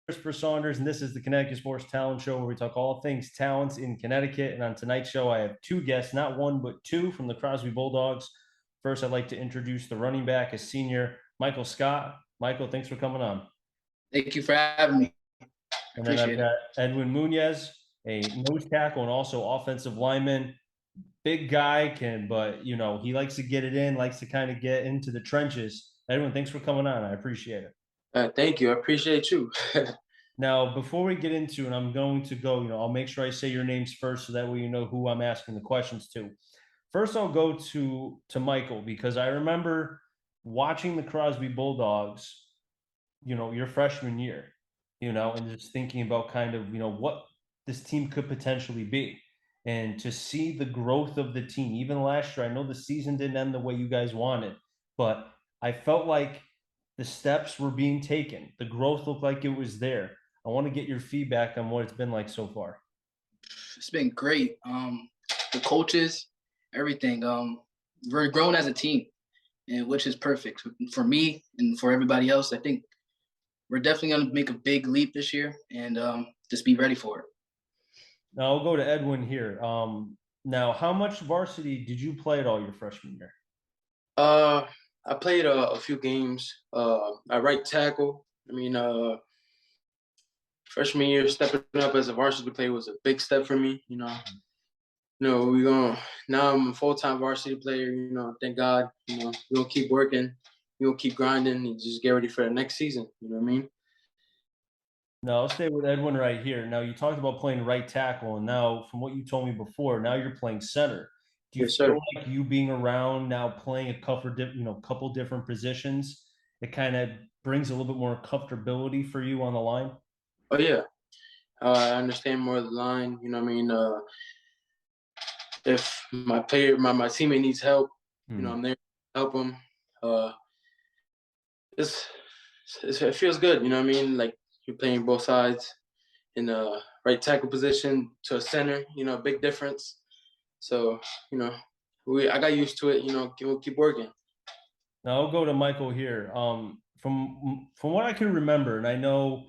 Christopher Saunders, and this is the Connecticut Sports Talent Show, where we talk all things talents in Connecticut. And on tonight's show, I have two guests, not one, but two from the Crosby Bulldogs. First, I'd like to introduce the running back, a senior, Michael Scott. Michael, thanks for coming on. Thank you for having me. And then I've got Edwin Muniz, a nose tackle and also offensive lineman. Big guy, but he likes to get it in, likes to kind of get into the trenches. Edwin, thanks for coming on. I appreciate it. Thank you. I appreciate you. Now, before we get into it, I'm going to go, I'll make sure I say your names first so that way you know who I'm asking the questions to. First, I'll go to Michael, because I remember watching the Crosby Bulldogs, your freshman year, and just thinking about kind of, what this team could potentially be. And to see the growth of the team, even last year, I know the season didn't end the way you guys wanted, but I felt like the steps were being taken. The growth looked like it was there. I want to get your feedback on what it's been like so far. It's been great. The coaches, everything. We're grown as a team, and which is perfect for me and for everybody else. I think we're definitely going to make a big leap this year, and just be ready for it. Now I'll go to Edwin here. Now, how much varsity did you play at all your freshman year? I played a few games. I right tackle. Freshman year, stepping up as a varsity player was a big step for me. Now I'm a full-time varsity player. Thank God. We're gonna keep working. We're gonna keep grinding and just get ready for the next season. You know what I mean? No, I'll stay with Edwin right here. Now, you talked about playing right tackle, and now, from what you told me before, now you're playing center. Do you feel like you being around now, playing a couple different positions, it kind of brings a little bit more comfortability for you on the line? Oh yeah, I understand more of the line. If my teammate needs help, I'm there to help him. It feels good. Like you're playing both sides in the right tackle position to a center. Big difference. So I got used to it. We'll keep working. Now I'll go to Michael here. From what I can remember, and I know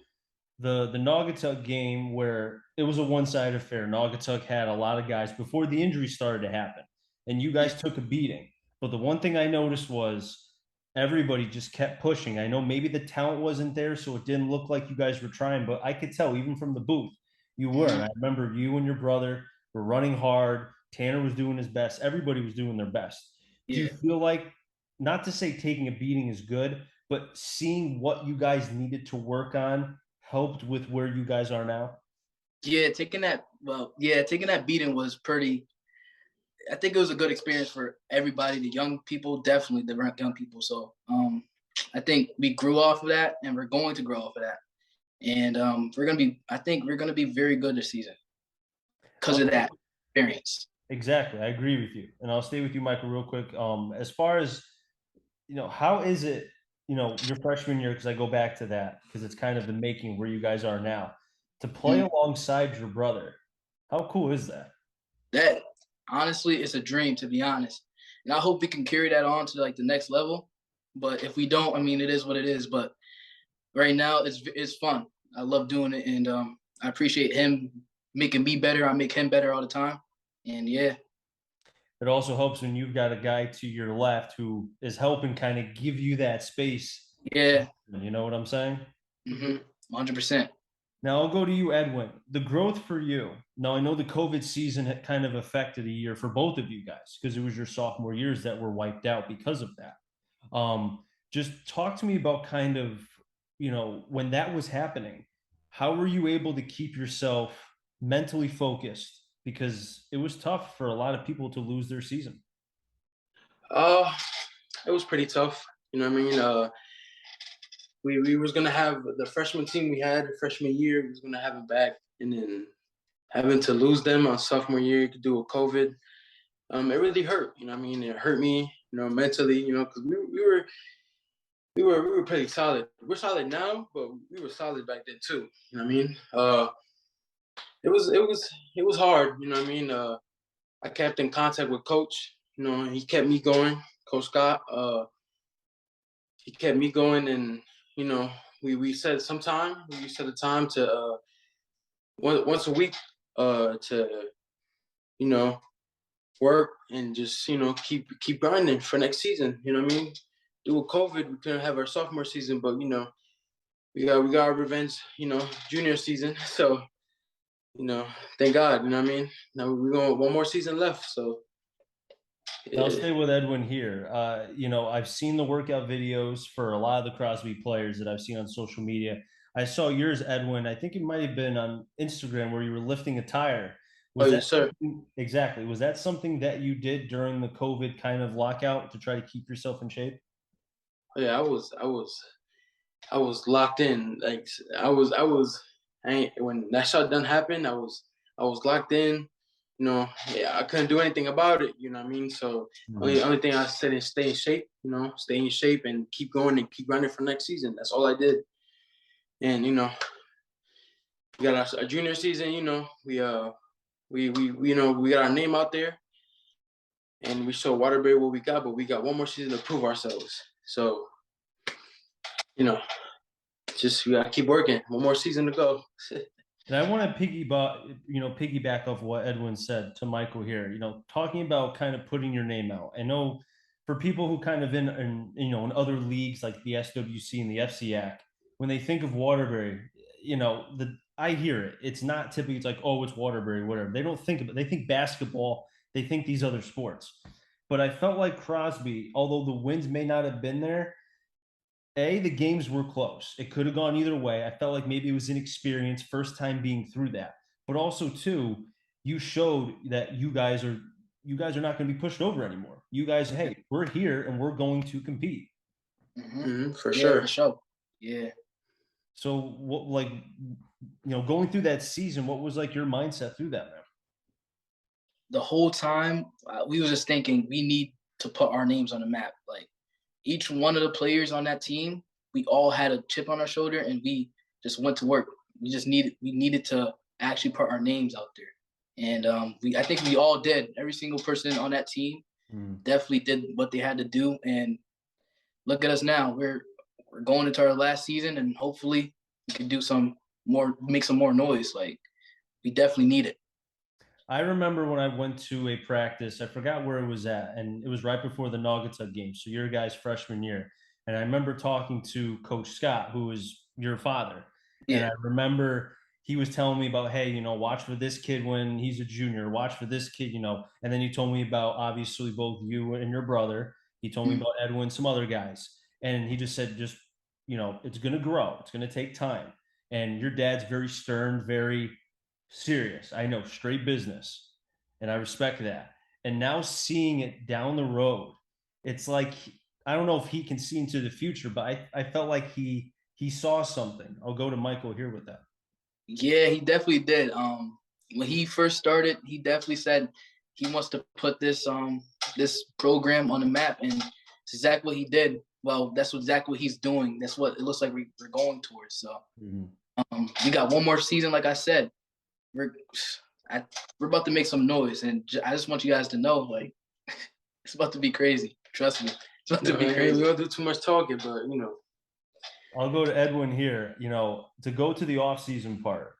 the Naugatuck game where it was a one-sided affair. Naugatuck had a lot of guys before the injuries started to happen, and you guys took a beating. But the one thing I noticed was everybody just kept pushing. I know maybe the talent wasn't there, so it didn't look like you guys were trying, but I could tell even from the booth, you were. And I remember you and your brother were running hard. Tanner was doing his best. Everybody was doing their best. Do you feel like, not to say taking a beating is good, but seeing what you guys needed to work on helped with where you guys are now? Yeah, taking that beating was pretty. I think it was a good experience for everybody. The young people, definitely the young people. So I think we grew off of that, and we're going to grow off of that. And I think we're gonna be very good this season because of that experience. Exactly, I agree with you. And I'll stay with you, Michael, real quick. As far as how is it? Your freshman year, because I go back to that, because it's kind of the making where you guys are now, to play alongside your brother. How cool is that? That, honestly, it's a dream, to be honest. And I hope we can carry that on to like the next level. But if we don't, it is what it is. But right now, it's fun. I love doing it, and I appreciate him making me better. I make him better all the time. And yeah. It also helps when you've got a guy to your left who is helping kind of give you that space. Yeah. You know what I'm saying? 100%. Now I'll go to you, Edwin. The growth for you. Now I know the COVID season had kind of affected a year for both of you guys because it was your sophomore years that were wiped out because of that. Just talk to me about kind of, when that was happening, how were you able to keep yourself mentally focused? Because it was tough for a lot of people to lose their season. It was pretty tough. We was gonna have the freshman team we had freshman year. We was gonna have it back, and then having to lose them on sophomore year to do with COVID, it really hurt. It hurt me, mentally. Because we were pretty solid. We're solid now, but we were solid back then too. It was hard. I kept in contact with Coach. He kept me going. Coach Scott. He kept me going, and we set some time. We set a time to once a week to work and just keep grinding for next season. You know what I mean? Due to COVID, we couldn't have our sophomore season, but we got our revenge. Junior season. So thank God. You know what I mean? Now we're going one more season left. So I'll stay with Edwin here. I've seen the workout videos for a lot of the Crosby players that I've seen on social media. I saw yours, Edwin. I think it might have been on Instagram where you were lifting a tire. oh Was that yes, sir. exactly? Was that something that you did during the COVID kind of lockout to try to keep yourself in shape? Oh, yeah, I was locked in. Like when that shutdown happened, I was locked in. Yeah, I couldn't do anything about it. You know what I mean? So only thing I said is stay in shape. Stay in shape and keep going and keep grinding for next season. That's all I did. And we got our junior season. We got our name out there, and we show Waterbury what we got. But we got one more season to prove ourselves. So you know, just we gotta keep working. One more season to go. And I want to piggyback off what Edwin said to Michael here. Talking about kind of putting your name out. I know for people who kind of in other leagues like the SWC and the FCAC, when they think of Waterbury, I hear it. It's not typically. It's like, oh, it's Waterbury, whatever. They don't think of it. They think basketball. They think these other sports. But I felt like Crosby, although the wins may not have been there, the games were close. It could have gone either way. I felt like maybe it was inexperience, first time being through that. But also, too, you showed that you guys are not going to be pushed over anymore. You guys, hey, we're here and we're going to compete. For Yeah, sure. for sure. Yeah. So, what, going through that season, what was like your mindset through that, man? The whole time, we was just thinking we need to put our names on the map. Like each one of the players on that team, we all had a chip on our shoulder, and we just went to work. We needed to actually put our names out there, and I think we all did. Every single person on that team definitely did what they had to do, and look at us now. We're going into our last season, and hopefully we can make some more noise. Like we definitely need it. I remember when I went to a practice, I forgot where it was at, and it was right before the Naugatuck game. So your guys' freshman year. And I remember talking to Coach Scott, who was your father. And Yeah. I remember he was telling me about, hey, watch for this kid when he's a junior, watch for this kid, and then he told me about obviously both you and your brother. He told me about Edwin, some other guys. And he just said, it's going to grow. It's going to take time. And your dad's very stern, very serious. I know, straight business. And I respect that. And now seeing it down the road, it's like, I don't know if he can see into the future, but I felt like he saw something. I'll go to Michael here with that. Yeah, he definitely did. When he first started, he definitely said he wants to put this program on the map, and it's exactly what he did. Well, that's exactly what he's doing. That's what it looks like we're going towards. So we got one more season, like I said. We're about to make some noise, and I just want you guys to know, like, it's about to be crazy. Trust me, it's about to be crazy. We don't do too much talking, but I'll go to Edwin here. To go to the off-season part.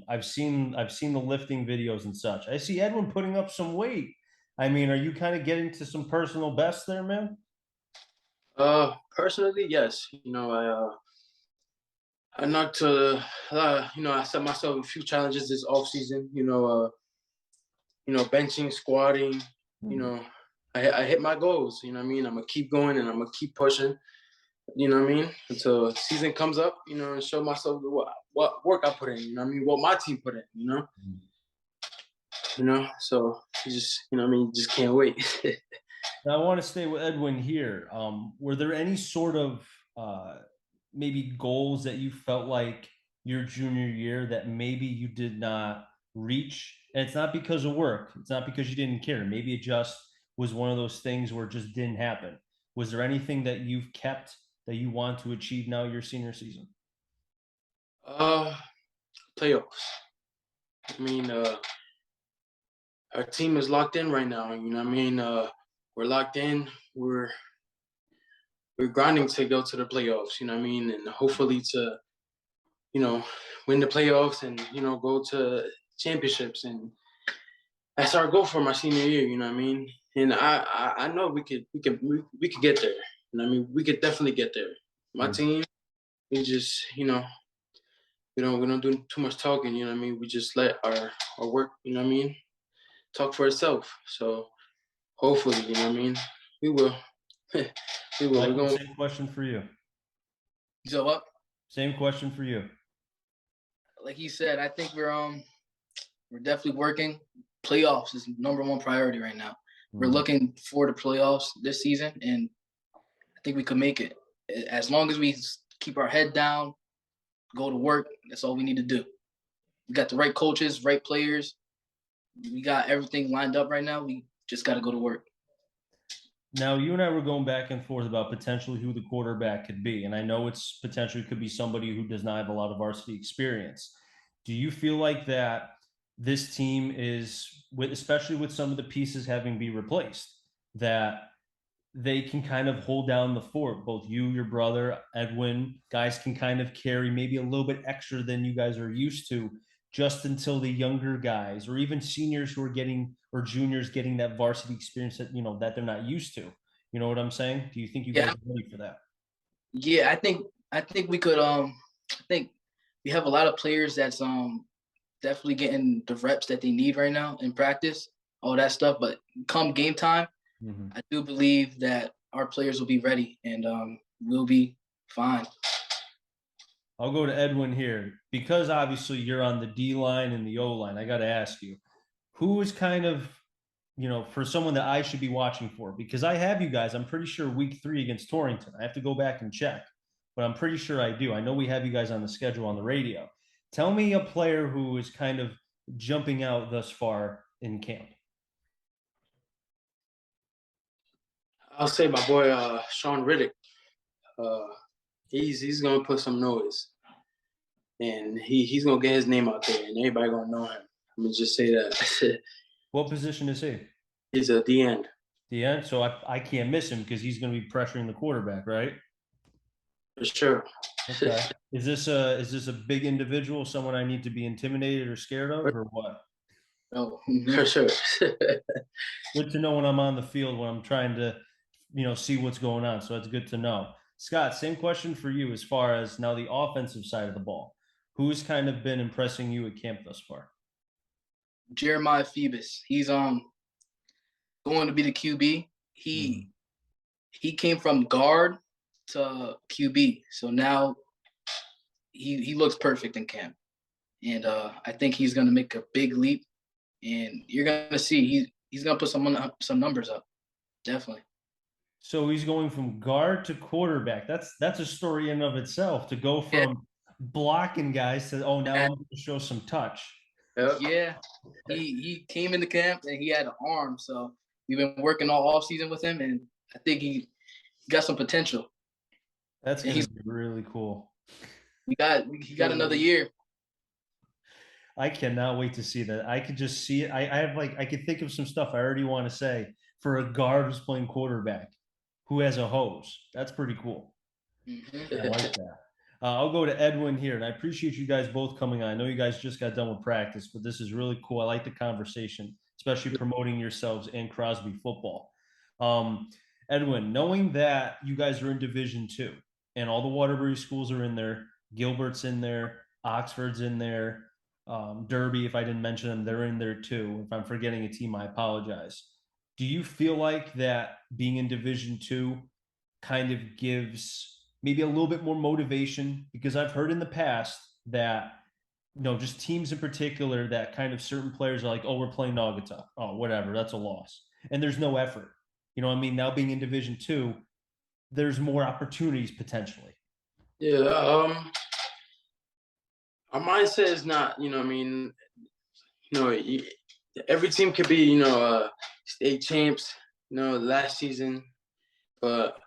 I've seen the lifting videos and such. I see Edwin putting up some weight. I mean, are you kind of getting to some personal bests there, man? Personally, yes. I knocked I set myself a few challenges this off season. Benching, squatting. I hit my goals. You know what I mean? I'm gonna keep going and I'm gonna keep pushing. You know what I mean? Until the season comes up, and show myself what work I put in. You know what I mean? What my team put in. So you just, you just can't wait. Now I want to stay with Edwin here. Were there any sort of maybe goals that you felt like your junior year that maybe you did not reach? And it's not because of work. It's not because you didn't care. Maybe it just was one of those things where it just didn't happen. Was there anything that you've kept that you want to achieve now your senior season? Playoffs. I mean, our team is locked in right now. You know what I mean? We're locked in. We're we're grinding to go to the playoffs, you know what I mean? And hopefully to, win the playoffs and, go to championships. And that's our goal for my senior year, you know what I mean? And I know we could get there. You know what I mean? We could definitely get there. My team, we just, we don't do too much talking, you know what I mean? We just let our work, you know what I mean, talk for itself. So hopefully, you know what I mean, we will. We will. Michael, same question for you. So what? Same question for you. Like he said, I think we're definitely working. Playoffs is number one priority right now. We're looking for the playoffs this season, and I think we could make it. As long as we keep our head down, go to work, that's all we need to do. We got the right coaches, right players. We got everything lined up right now. We just got to go to work. Now, you and I were going back and forth about potentially who the quarterback could be, and I know it's potentially could be somebody who does not have a lot of varsity experience. Do you feel like that this team is, especially with some of the pieces having been replaced, that they can kind of hold down the fort? Both you, your brother, Edwin, guys can kind of carry maybe a little bit extra than you guys are used to, just until the younger guys or even seniors who are getting, or juniors getting, that varsity experience that, that they're not used to. You know what I'm saying? Do you think you guys are ready for that? Yeah, I think we could I think we have a lot of players that's definitely getting the reps that they need right now in practice, all that stuff. But come game time, I do believe that our players will be ready and we'll be fine. I'll go to Edwin here, because obviously you're on the D line and the O line. I got to ask you, who is kind of, for someone that I should be watching for? Because I have you guys, I'm pretty sure week 3 against Torrington. I have to go back and check, but I'm pretty sure I do. I know we have you guys on the schedule on the radio. Tell me a player who is kind of jumping out thus far in camp. I'll say my boy Sean Riddick. He's gonna put some noise, and he's gonna get his name out there, and everybody gonna know him. I'm gonna just say that. What position is he? He's a D end. D end, so I can't miss him because he's going to be pressuring the quarterback, right? For sure. Okay. Is this a big individual, someone I need to be intimidated or scared of, or what? No, for sure. Good to know when I'm on the field, when I'm trying to, see what's going on. So that's good to know. Scott, same question for you as far as now the offensive side of the ball. Who's kind of been impressing you at camp thus far? Jeremiah Phoebus. He's going to be the QB. He came from guard to QB, so now he looks perfect in camp, and I think he's going to make a big leap, and you're going to see he's going to put some numbers up, definitely. So he's going from guard to quarterback. That's a story in and of itself, to go from blocking guys to, now I'm going to show some touch. Yeah, he came into camp and he had an arm, so we've been working all off season with him, and I think he got some potential. That's going to be really cool. He got another year. I cannot wait to see that. I could just see it. I could think of some stuff I already want to say for a guard who's playing quarterback, who has a hose. That's pretty cool. I like that. I'll go to Edwin here, and I appreciate you guys both coming on. I know you guys just got done with practice, but this is really cool. I like the conversation, especially promoting yourselves and Crosby football. Edwin, knowing that you guys are in Division II and all the Waterbury schools are in there, Gilbert's in there, Oxford's in there, Derby, if I didn't mention them, they're in there too. If I'm forgetting a team, I apologize. Do you feel like that being in Division II kind of gives maybe a little bit more motivation? Because I've heard in the past that, just teams in particular, that kind of certain players are like, oh, we're playing Naugatuck. Oh, whatever, that's a loss. And there's no effort. You know what I mean? Now being in Division II, there's more opportunities potentially. Yeah. Our mindset is not, every team could be, state champs, last season. But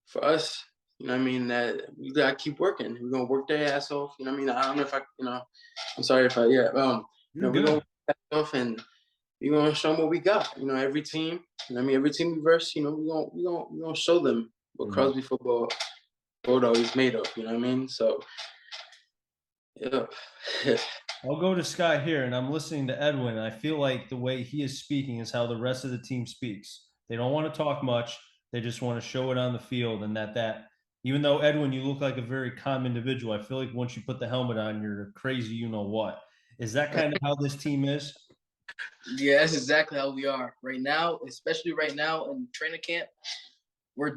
for us, that we gotta keep working. We're gonna work their ass off. I don't know if I'm sorry if we're gonna work that off, and we're gonna show them what we got. Every team, every team we verse, we're gonna show them what Crosby football Bulldog is made of. You know what I mean? So, yeah. I'll go to Scott here, and I'm listening to Edwin. And I feel like the way he is speaking is how the rest of the team speaks. They don't want to talk much. They just want to show it on the field, and that even though Edwin, you look like a very calm individual, I feel like once you put the helmet on, you're crazy. You know what? Is that kind of how this team is? Yeah, that's exactly how we are right now, especially right now in training camp. We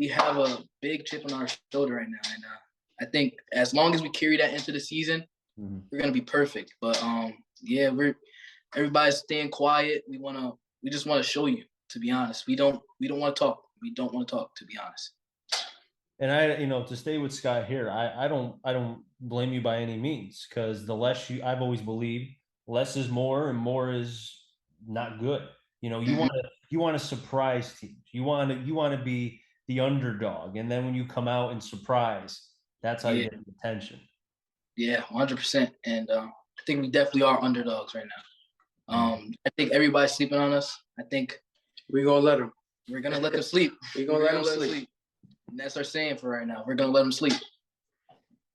have a big chip on our shoulder right now, and I think as long as we carry that into the season, we're gonna be perfect. But yeah, everybody's staying quiet. We just want to show you. To be honest, we don't want to talk. We don't want to talk. To be honest. And to stay with Scott here, I don't blame you by any means, because I've always believed less is more and more is not good. You want to surprise teams. You want to be the underdog, and then when you come out and surprise, that's how you get the attention. Yeah, 100%. And I think we definitely are underdogs right now. I think everybody's sleeping on us. I think we're gonna let them. We're gonna let them sleep. We're gonna let them sleep. And that's our saying for right now. We're gonna let them sleep.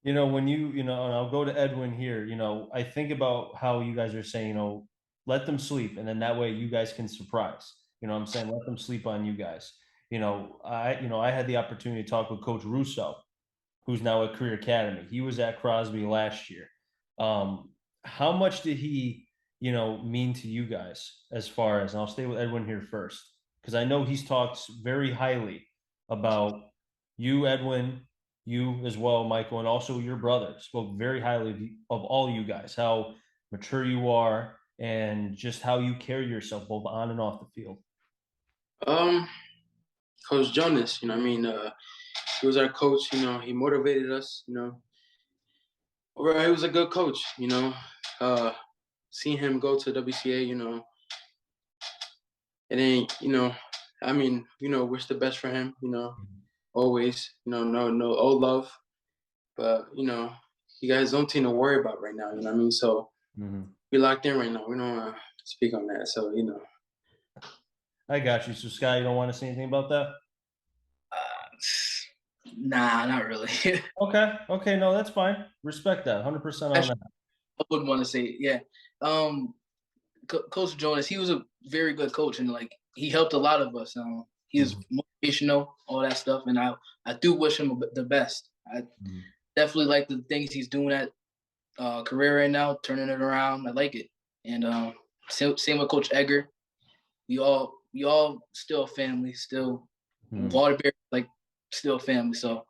And I'll go to Edwin here. I think about how you guys are saying, let them sleep, and then that way you guys can surprise. I'm saying let them sleep on you guys. I had the opportunity to talk with Coach Russo, who's now at Career Academy. He was at Crosby last year. How much did he, mean to you guys as far as, and I'll stay with Edwin here first, because I know he's talked very highly about you, Edwin, you as well, Michael, and also your brother spoke very highly of all you guys, how mature you are, and just how you carry yourself both on and off the field. Coach Jonas, he was our coach. He motivated us. He was a good coach. Seeing him go to WCA, and then wish the best for him. Always. No old love, but he got his own team to worry about right now. You know what I mean? So we locked in right now. We don't want to speak on that. So I got you. So Scott, you don't want to say anything about that? Nah, not really. Okay, no, that's fine. Respect that, 100% on that. I wouldn't want to say it. Yeah. Coach Jonas, he was a very good coach, and he helped a lot of us. He was motivational, all that stuff, and I do wish him the best. I definitely like the things he's doing at Career right now, turning it around. I like it, and same with Coach Edgar. We all still a family, still Waterbury, still family. So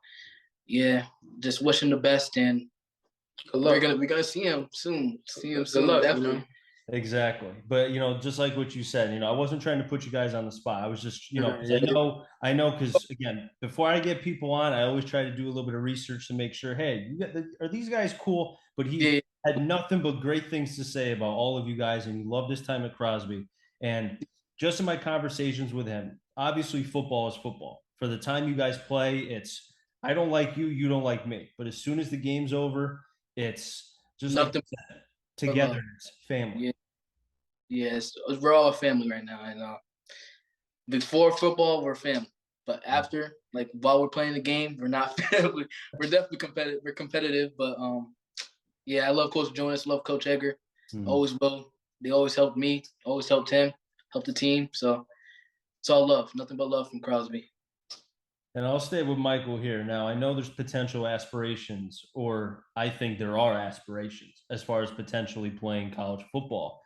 yeah, just wish him the best, and we're gonna see him soon. Good luck, definitely. Exactly. But, just like what you said, I wasn't trying to put you guys on the spot. I was just, because I know, because again, before I get people on, I always try to do a little bit of research to make sure, hey, are these guys cool? But he had nothing but great things to say about all of you guys, and he loved his time at Crosby. And just in my conversations with him, obviously football is football. For the time you guys play, it's, I don't like you, you don't like me. But as soon as the game's over, it's just nothing. Together, it's family. Yeah. Yes, we're all a family right now, and before football, we're family. But after, while we're playing the game, we're not family. We're definitely competitive. We're competitive, but yeah, I love Coach Jonas, love Coach Edgar. Always will. They always helped me, always helped him, helped the team. So it's all love, nothing but love from Crosby. And I'll stay with Michael here. Now, I know there's potential aspirations, or I think there are aspirations as far as potentially playing college football.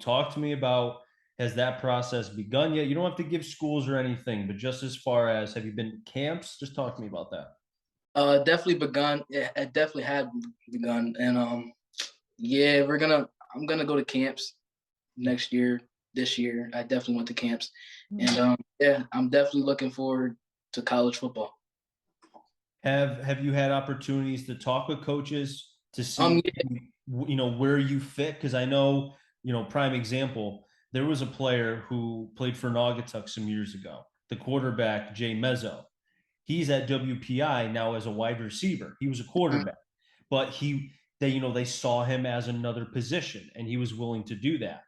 Talk to me about, has that process begun yet? You don't have to give schools or anything, but just as far as, have you been to camps? Just talk to me about that. Definitely begun. Yeah, it definitely had begun. And yeah, I'm gonna go to camps next year, this year. I definitely went to camps. And yeah, I'm definitely looking forward to college football. Have you had opportunities to talk with coaches to see where you fit? Because I know, prime example, there was a player who played for Naugatuck some years ago, the quarterback Jay Mezzo. He's at WPI now as a wide receiver. He was a quarterback, but they saw him as another position, and he was willing to do that.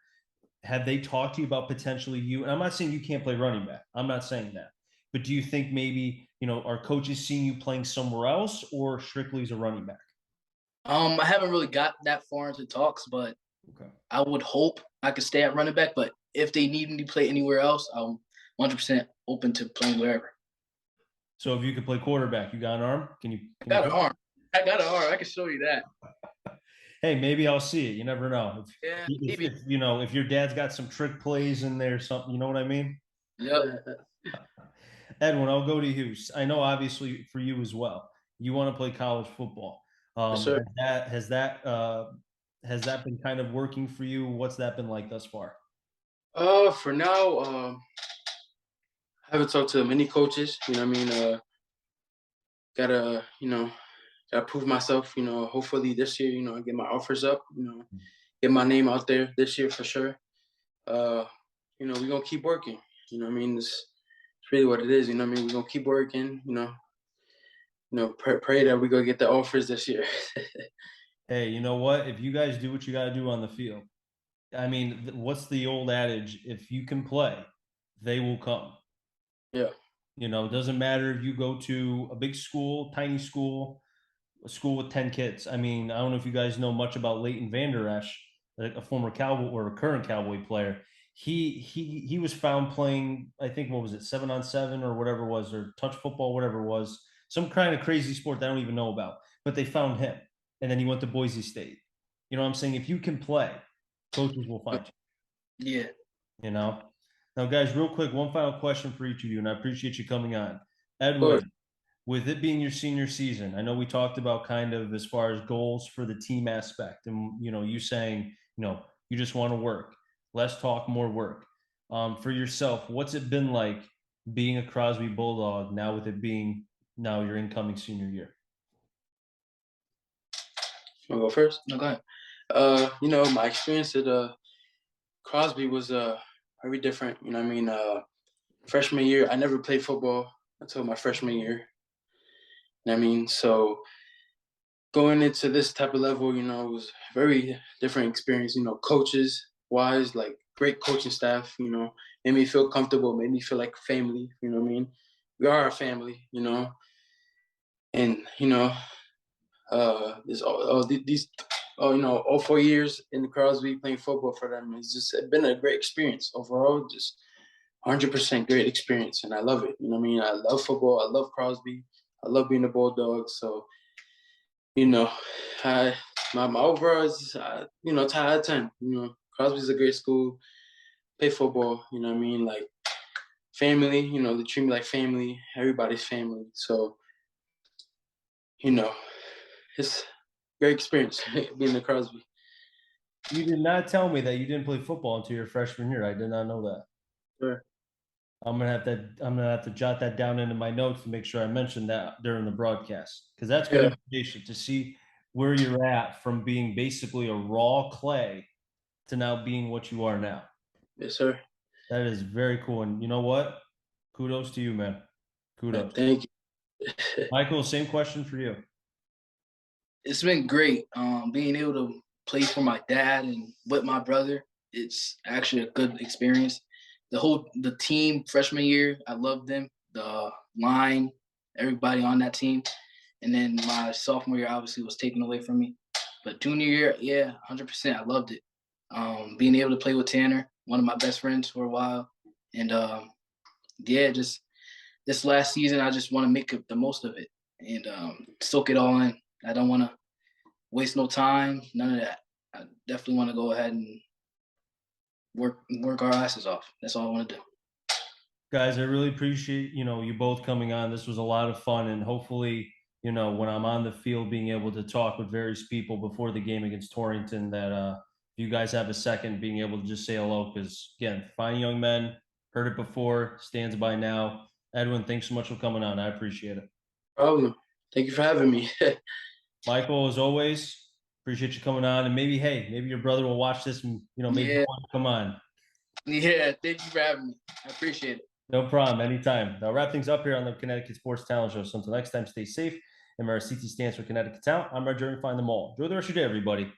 Have they talked to you about potentially you? And I'm not saying you can't play running back. I'm not saying that. but do you think maybe, are coaches seeing you playing somewhere else or strictly as a running back? I haven't really got that far into talks, but Okay. I would hope I could stay at running back. But if they need me to play anywhere else, I'm 100% open to playing wherever. So if you could play quarterback, you got an arm? Can you I got an arm. I got an arm. I can show you that. Hey, maybe I'll see it. You never know. Yeah, If, maybe. if, if your dad's got some trick plays in there, something, you know what I mean? Yep. Edwin, I'll go to you. I know obviously for you as well. You want to play college football. Yes, Um, sir. has that been kind of working for you? What's that been like thus far? For now, I haven't talked to many coaches. You know what I mean? Gotta prove myself. Hopefully this year, I get my offers up. Get my name out there this year for sure. We're gonna keep working. You know what I mean? It's really what it is. You know what I mean? We're gonna keep working. Pray that we go get the offers this year. Hey, you know what? If you guys do what you got to do on the field, I mean, what's the old adage? If you can play, they will come. Yeah. It doesn't matter if you go to a big school, tiny school, a school with 10 kids. I mean, I don't know if you guys know much about Leighton Vander Esch, a former Cowboy or a current Cowboy player. He was found playing, I think, what was it, 7-on-7 or whatever it was, or touch football, whatever it was, some kind of crazy sport that I don't even know about. But they found him, and then he went to Boise State. You know what I'm saying? If you can play, coaches will find you. Yeah. Now, guys, real quick, one final question for each of you, and I appreciate you coming on. Of course. Edwin, with it being your senior season, I know we talked about kind of as far as goals for the team aspect, and you saying, you just want to work, less talk, more work. For yourself, what's it been like being a Crosby Bulldog now with it being now your incoming senior year? Wanna go first? No, go ahead. My experience at Crosby was very different. You know what I mean? Freshman year, I never played football until my freshman year. You know what I mean? So going into this type of level, it was a very different experience. Coaches wise, like great coaching staff, made me feel comfortable, made me feel like family, you know what I mean? We are a family, and this all these all 4 years in Crosby playing football for them. It's just been a great experience overall, just 100% great experience, and I love it. You know what I mean? I love football. I love Crosby. I love being a Bulldog. So, I my overall is 10 out of 10. Crosby's a great school. Play football. You know what I mean? Like family. They treat me like family. Everybody's family. So, it's great experience being a Crosby. You did not tell me that you didn't play football until your freshman year. I did not know that. Sure. I'm gonna have to jot that down into my notes to make sure I mention that during the broadcast, because that's good information to see where you're at from being basically a raw clay to now being what you are now. Yes, sir. That is very cool, and you know what? Kudos to you, man. Kudos. Thank you. Michael, same question for you. It's been great. Being able to play for my dad and with my brother, it's actually a good experience. The team freshman year, I loved them. The line, everybody on that team, and then my sophomore year obviously was taken away from me. But junior year, yeah, 100%, I loved it. Being able to play with Tanner, one of my best friends for a while, and yeah, just this last season, I just want to make the most of it and soak it all in. I don't want to waste no time, none of that. I definitely want to go ahead and work our asses off. That's all I want to do. Guys, I really appreciate, you both coming on. This was a lot of fun, and hopefully, when I'm on the field being able to talk with various people before the game against Torrington, that you guys have a second being able to just say hello, because again, fine young men, heard it before, stands by now. Edwin, thanks so much for coming on. I appreciate it. Problem. Thank you for having me. Michael, as always, appreciate you coming on. And maybe your brother will watch this and, maybe want to come on. Yeah, thank you for having me. I appreciate it. No problem. Anytime. I'll wrap things up here on the Connecticut Sports Talent Show. So until next time, stay safe. And our CT stands for Connecticut Talent. I'm Roger and find them all. Enjoy the rest of your day, everybody.